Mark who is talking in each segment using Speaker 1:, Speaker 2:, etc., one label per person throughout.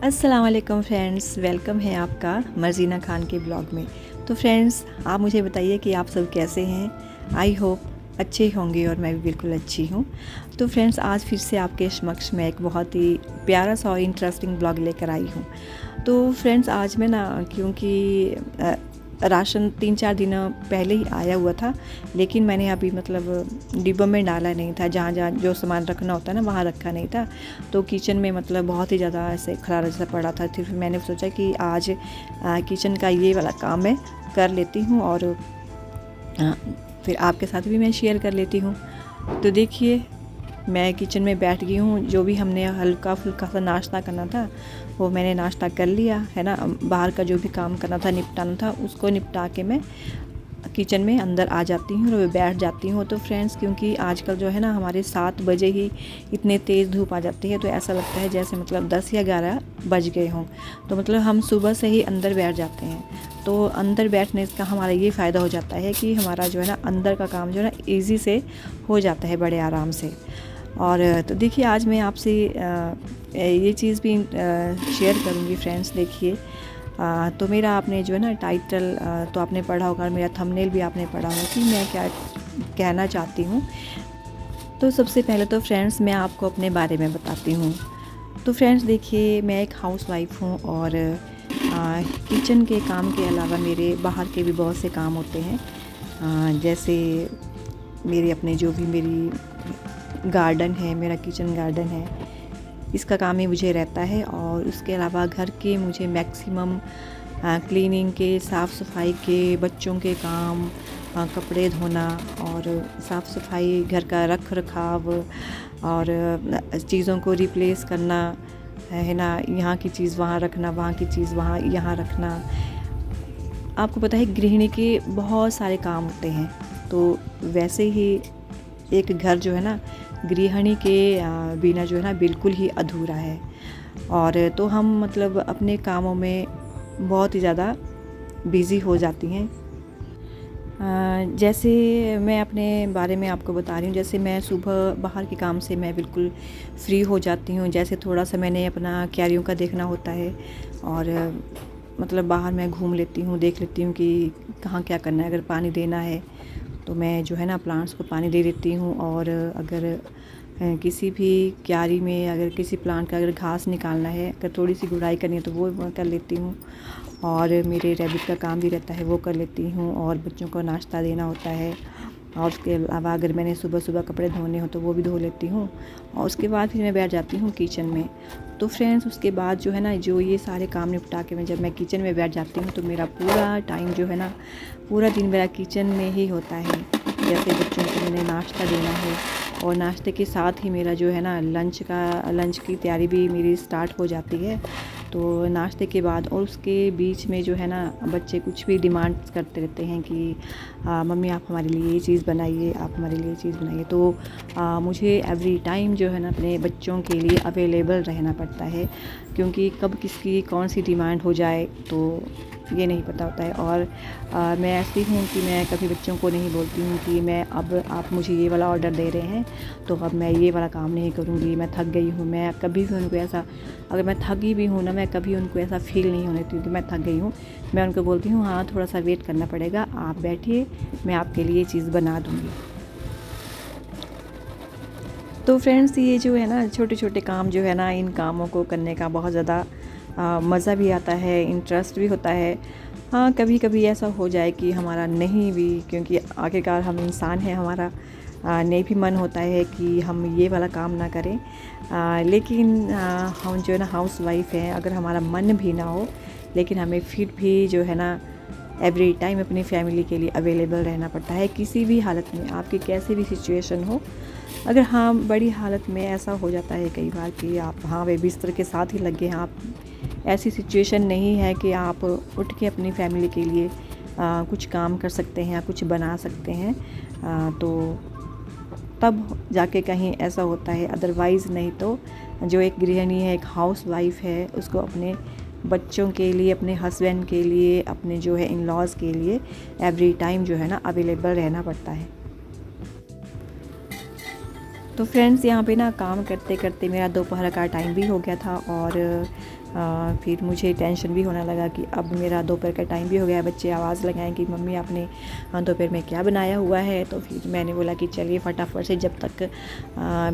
Speaker 1: अस्सलाम वालेकुम friends, welcome है आपका मर्जीना खान के ब्लॉग में। तो फ्रेंड्स, आप मुझे बताइए कि आप सब कैसे हैं। आई होप अच्छे होंगे और मैं भी बिल्कुल अच्छी हूँ। तो फ्रेंड्स, आज फिर से आपके समक्ष मैं एक बहुत ही प्यारा सा और इंटरेस्टिंग ब्लॉग लेकर आई हूँ। तो फ्रेंड्स, आज मैं ना क्योंकि राशन 3-4 दिन पहले ही आया हुआ था, लेकिन मैंने अभी मतलब डिब्बों में डाला नहीं था। जहाँ जहाँ जो सामान रखना होता है ना, वहाँ रखा नहीं था। तो किचन में मतलब बहुत ही ज़्यादा ऐसे खलारा जैसा पड़ा था। फिर मैंने सोचा कि आज किचन का ये वाला काम मैं कर लेती हूँ और फिर आपके साथ भी मैं शेयर कर लेती हूँ। तो देखिए, मैं किचन में बैठ गई हूँ। जो भी हमने हल्का फुल्का सा नाश्ता करना था वो मैंने नाश्ता कर लिया है ना। बाहर का जो भी काम करना था, निपटाना था, उसको निपटा के मैं किचन में अंदर आ जाती हूँ और बैठ जाती हूँ। तो फ्रेंड्स, क्योंकि आजकल जो है ना हमारे 7 बजे ही इतने तेज़ धूप आ जाती है, तो ऐसा लगता है जैसे मतलब 10 या 11 बज गए हों। तो मतलब हम सुबह से ही अंदर बैठ जाते हैं। तो अंदर बैठने का हमारा ये फ़ायदा हो जाता है कि हमारा जो है ना अंदर का काम जो है ना ईज़ी से हो जाता है, बड़े आराम से। और तो देखिए, आज मैं आपसे ये चीज़ भी शेयर करूँगी फ्रेंड्स। देखिए, तो मेरा आपने जो है ना टाइटल तो आपने पढ़ा होगा, मेरा थंबनेल भी आपने पढ़ा होगा कि मैं क्या कहना चाहती हूँ। तो सबसे पहले तो फ्रेंड्स, मैं आपको अपने बारे में बताती हूँ। तो फ्रेंड्स देखिए, मैं एक हाउसवाइफ हूँ और किचन के काम के अलावा मेरे बाहर के भी बहुत से काम होते हैं। जैसे मेरे अपने जो भी मेरी गार्डन है, मेरा किचन गार्डन है, इसका काम ही मुझे रहता है। और उसके अलावा घर के मुझे मैक्सिमम क्लीनिंग के, साफ़ सफाई के, बच्चों के काम, कपड़े धोना और साफ़ सफाई, घर का रख रखाव और चीज़ों को रिप्लेस करना है ना। यहाँ की चीज़ वहाँ रखना, वहाँ की चीज़ वहाँ यहाँ रखना। आपको पता है, गृहिणी के बहुत सारे काम होते हैं। तो वैसे ही एक घर जो है ना गृहिणी के बिना जो है ना बिल्कुल ही अधूरा है। और तो हम मतलब अपने कामों में बहुत ही ज़्यादा बिज़ी हो जाती हैं। जैसे मैं अपने बारे में आपको बता रही हूँ। जैसे मैं सुबह बाहर के काम से मैं बिल्कुल फ्री हो जाती हूँ। जैसे थोड़ा सा मैंने अपना क्यारियों का देखना होता है और मतलब बाहर मैं घूम लेती हूँ, देख लेती हूँ कि कहाँ क्या करना है। अगर पानी देना है तो मैं जो है ना प्लांट्स को पानी दे देती हूँ। और अगर किसी भी क्यारी में अगर किसी प्लांट का अगर घास निकालना है, अगर थोड़ी सी गुड़ाई करनी है तो वो कर लेती हूँ। और मेरे रैबिट का काम भी रहता है, वो कर लेती हूँ। और बच्चों को नाश्ता देना होता है। और उसके अलावा अगर मैंने सुबह सुबह कपड़े धोने हो तो वो भी धो लेती हूँ। और उसके बाद फिर मैं बैठ जाती हूँ किचन में। तो फ्रेंड्स, उसके बाद जो है ना जो ये सारे काम निपटा के जब मैं किचन में बैठ जाती हूँ तो मेरा पूरा टाइम जो है ना, पूरा दिन मेरा किचन में ही होता है। जैसे बच्चों को मैंने नाश्ता देना है और नाश्ते के साथ ही मेरा जो है ना लंच की तैयारी भी मेरी स्टार्ट हो जाती है। तो नाश्ते के बाद और उसके बीच में जो है ना बच्चे कुछ भी डिमांड करते रहते हैं कि मम्मी आप हमारे लिए ये चीज़ बनाइए, आप हमारे लिए ये चीज़ बनाइए। तो मुझे एवरी टाइम जो है ना अपने बच्चों के लिए अवेलेबल रहना पड़ता है, क्योंकि कब किसकी कौन सी डिमांड हो जाए तो ये नहीं पता होता है। और मैं ऐसी हूँ कि मैं कभी बच्चों को नहीं बोलती हूँ कि मैं अब आप मुझे ये वाला ऑर्डर दे रहे हैं तो अब मैं ये वाला काम नहीं करूँगी, मैं थक गई हूँ। मैं कभी भी उनको ऐसा, अगर मैं थकी भी हूँ ना, मैं कभी उनको ऐसा फ़ील नहीं होने देती कि मैं थक गई हूँ। मैं उनको बोलती हूँ हाँ थोड़ा सा वेट करना पड़ेगा, आप बैठिए, मैं आपके लिए चीज़ बना दूँगी। तो फ्रेंड्स, ये जो है ना छोटे छोटे काम जो है ना, इन कामों को करने का बहुत ज़्यादा मज़ा भी आता है, इंटरेस्ट भी होता है। हाँ, कभी कभी ऐसा हो जाए कि हमारा नहीं भी, क्योंकि आखिरकार हम इंसान हैं, हमारा नहीं भी मन होता है कि हम ये वाला काम ना करें। लेकिन हम जो है ना हाउस वाइफ हैं, अगर हमारा मन भी ना हो लेकिन हमें फिर भी जो है ना एवरी टाइम अपनी फैमिली के लिए अवेलेबल रहना पड़ता है, किसी भी हालत में, आपकी कैसी भी सिचुएशन हो। अगर हाँ बड़ी हालत में ऐसा हो जाता है कई बार कि आप हाँ वे बिस्तर के साथ ही लगे हैं, आप ऐसी सिचुएशन नहीं है कि आप उठ के अपनी फैमिली के लिए कुछ काम कर सकते हैं या कुछ बना सकते हैं, तो तब जाके कहीं ऐसा होता है। अदरवाइज़ नहीं तो जो एक गृहिणी है, एक हाउस वाइफ है, उसको अपने बच्चों के लिए, अपने हस्बैंड के लिए, अपने जो है इन लॉज़ के लिए एवरी टाइम जो है ना अवेलेबल रहना पड़ता है। तो फ्रेंड्स यहाँ पे ना काम करते करते मेरा दोपहर का टाइम भी हो गया था और फिर मुझे टेंशन भी होने लगा कि अब मेरा दोपहर का टाइम भी हो गया है। बच्चे आवाज़ लगाएं कि मम्मी आपने दोपहर में क्या बनाया हुआ है। तो फिर मैंने बोला कि चलिए फटाफट से जब तक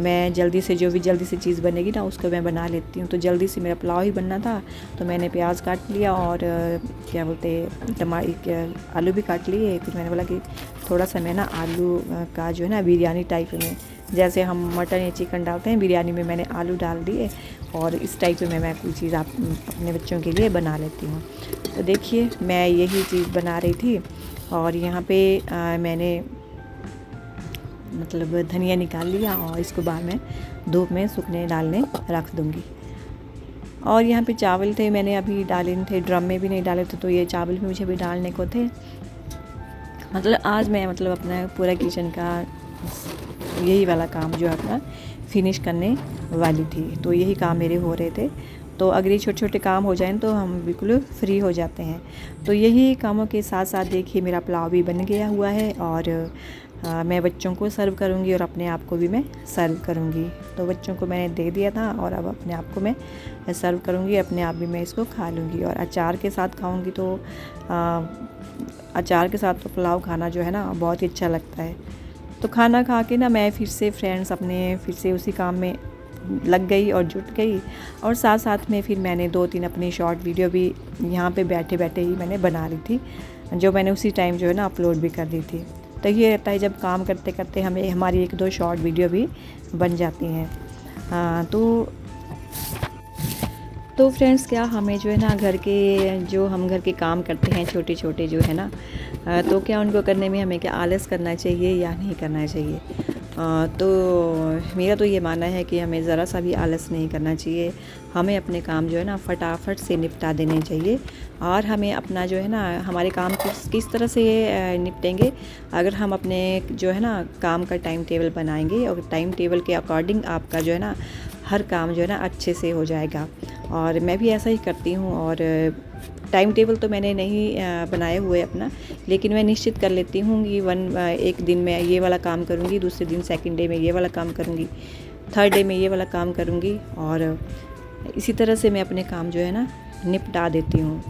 Speaker 1: मैं जल्दी से जो भी जल्दी से चीज़ बनेगी ना उसको मैं बना लेती हूँ। तो जल्दी से मेरा पुलाव ही बनना था, तो मैंने प्याज काट लिया और क्या बोलते आलू भी काट लिए। फिर मैंने बोला कि थोड़ा सा मैं ना आलू का जो है ना बिरयानी टाइप में, जैसे हम मटन या चिकन डालते हैं बिरयानी में, मैंने आलू डाल दिए और इस टाइप में मैं कोई चीज़ अपने बच्चों के लिए बना लेती हूँ। तो देखिए मैं यही चीज़ बना रही थी और यहाँ पे मैंने मतलब धनिया निकाल लिया और इसको बाद में धूप में सूखने डालने रख दूँगी। और यहाँ पे चावल थे, मैंने अभी डाले थे, ड्रम में भी नहीं डाले थे, तो ये चावल भी मुझे भी डालने को थे। मतलब आज मैं मतलब अपना पूरा किचन का यही वाला काम जो है अपना फिनिश करने वाली थी। तो यही काम मेरे हो रहे थे। तो अगर ये छोटे छोटे काम हो जाएं तो हम बिल्कुल फ्री हो जाते हैं। तो यही कामों के साथ साथ देखिए मेरा पुलाव भी बन गया हुआ है और मैं बच्चों को सर्व करूंगी और अपने आप को भी मैं सर्व करूंगी। तो बच्चों को मैंने दे दिया था और अब अपने आप को मैं सर्व करूंगी, अपने आप भी मैं इसको खा लूँगी। और अचार के साथ खाऊंगी तो अचार के साथ तो पुलाव खाना जो है ना बहुत ही अच्छा लगता है। तो खाना खा के ना मैं फिर से फ्रेंड्स अपने फिर से उसी काम में लग गई और जुट गई। और साथ साथ में फिर मैंने 2-3 अपनी शॉर्ट वीडियो भी यहाँ पे बैठे बैठे ही मैंने बना ली थी, जो मैंने उसी टाइम जो है ना अपलोड भी कर दी थी। तो ये रहता है जब काम करते करते हमें हमारी 1-2 शॉर्ट वीडियो भी बन जाती हैं। हाँ तो फ्रेंड्स क्या हमें जो है ना घर के काम करते हैं छोटे छोटे जो है ना, तो क्या उनको करने में हमें क्या आलस करना चाहिए या नहीं करना चाहिए। तो मेरा तो ये मानना है कि हमें ज़रा सा भी आलस नहीं करना चाहिए। हमें अपने काम जो है ना फटाफट से निपटा देने चाहिए। और हमें अपना जो है ना हमारे काम किस तरह से निपटेंगे, अगर हम अपने जो है ना काम का टाइम टेबल बनाएंगे और टाइम टेबल के अकॉर्डिंग आपका जो है ना हर काम जो है ना अच्छे से हो जाएगा। और मैं भी ऐसा ही करती हूँ। और टाइम टेबल तो मैंने नहीं बनाए हुए अपना, लेकिन मैं निश्चित कर लेती हूँ कि एक दिन में ये वाला काम करूँगी, दूसरे दिन सेकंड डे में ये वाला काम करूँगी, थर्ड डे में ये वाला काम करूँगी। और इसी तरह से मैं अपने काम जो है ना निपटा देती हूँ।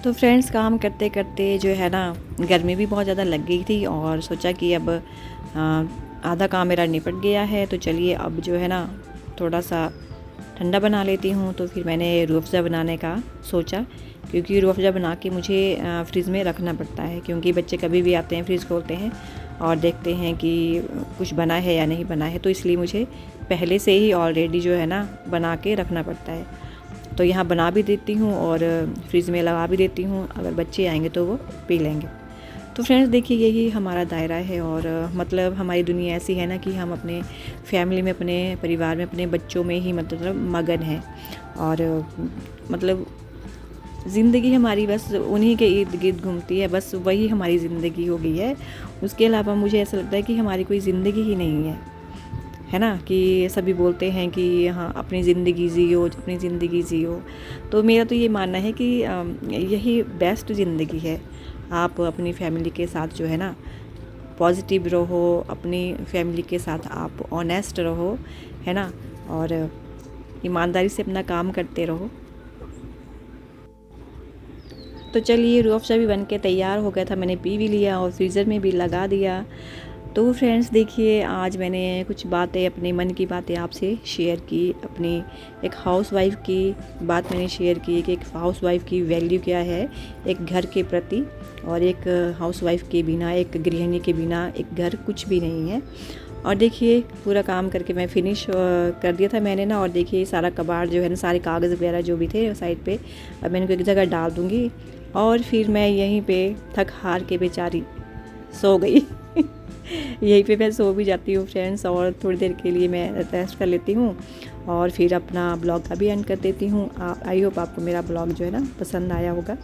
Speaker 1: तो फ्रेंड्स काम करते करते जो है ना गर्मी भी बहुत ज़्यादा लग गई थी और सोचा कि अब आधा काम मेरा निपट गया है, तो चलिए अब जो है ना थोड़ा सा ठंडा बना लेती हूँ। तो फिर मैंने रूह अफ़ज़ा बनाने का सोचा, क्योंकि रूह अफ़ज़ा बना के मुझे फ्रिज में रखना पड़ता है, क्योंकि बच्चे कभी भी आते हैं फ्रिज खोलते हैं और देखते हैं कि कुछ बना है या नहीं बना है। तो इसलिए मुझे पहले से ही ऑलरेडी जो है ना बना के रखना पड़ता है। तो यहाँ बना भी देती हूँ और फ्रिज में लगा भी देती हूँ, अगर बच्चे आएंगे तो वो पी लेंगे। तो फ्रेंड्स देखिए यही हमारा दायरा है और मतलब हमारी दुनिया ऐसी है ना कि हम अपने फैमिली में, अपने परिवार में, अपने बच्चों में ही मतलब मगन हैं। और मतलब ज़िंदगी हमारी बस उन्हीं के इर्द गिर्द घूमती है, बस वही हमारी ज़िंदगी हो गई है। उसके अलावा मुझे ऐसा लगता है कि हमारी कोई ज़िंदगी ही नहीं है ना। कि सभी बोलते हैं कि हाँ अपनी ज़िंदगी जियो, अपनी ज़िंदगी जियो। तो मेरा तो ये मानना है कि यही बेस्ट ज़िंदगी है। आप अपनी फैमिली के साथ जो है ना पॉजिटिव रहो, अपनी फैमिली के साथ आप ऑनेस्ट रहो, है ना, और ईमानदारी से अपना काम करते रहो। तो चलिए रूह अफ़ज़ा भी बन के तैयार हो गया था, मैंने पी भी लिया और फ्रीज़र में भी लगा दिया। तो फ्रेंड्स देखिए आज मैंने कुछ बातें, अपने मन की बातें आपसे शेयर की। अपनी एक हाउसवाइफ़ की बात मैंने शेयर की कि एक हाउसवाइफ़ की वैल्यू क्या है एक घर के प्रति, और एक हाउसवाइफ़ के बिना, एक गृहिणी के बिना एक घर कुछ भी नहीं है। और देखिए पूरा काम करके मैं फिनिश कर दिया था मैंने ना। और देखिए सारा कबाड़ जो है ना, सारे कागज़ वगैरह जो भी थे साइड पे, अब मैं इनको एक जगह डाल दूँगी और फिर मैं यहीं पे थक हार के बेचारी सो गई। यहीं पे मैं सो भी जाती हूँ फ्रेंड्स, और थोड़ी देर के लिए मैं रेस्ट कर लेती हूँ और फिर अपना ब्लॉग का भी एंड कर देती हूँ। आई होप आपको मेरा ब्लॉग जो है ना पसंद आया होगा।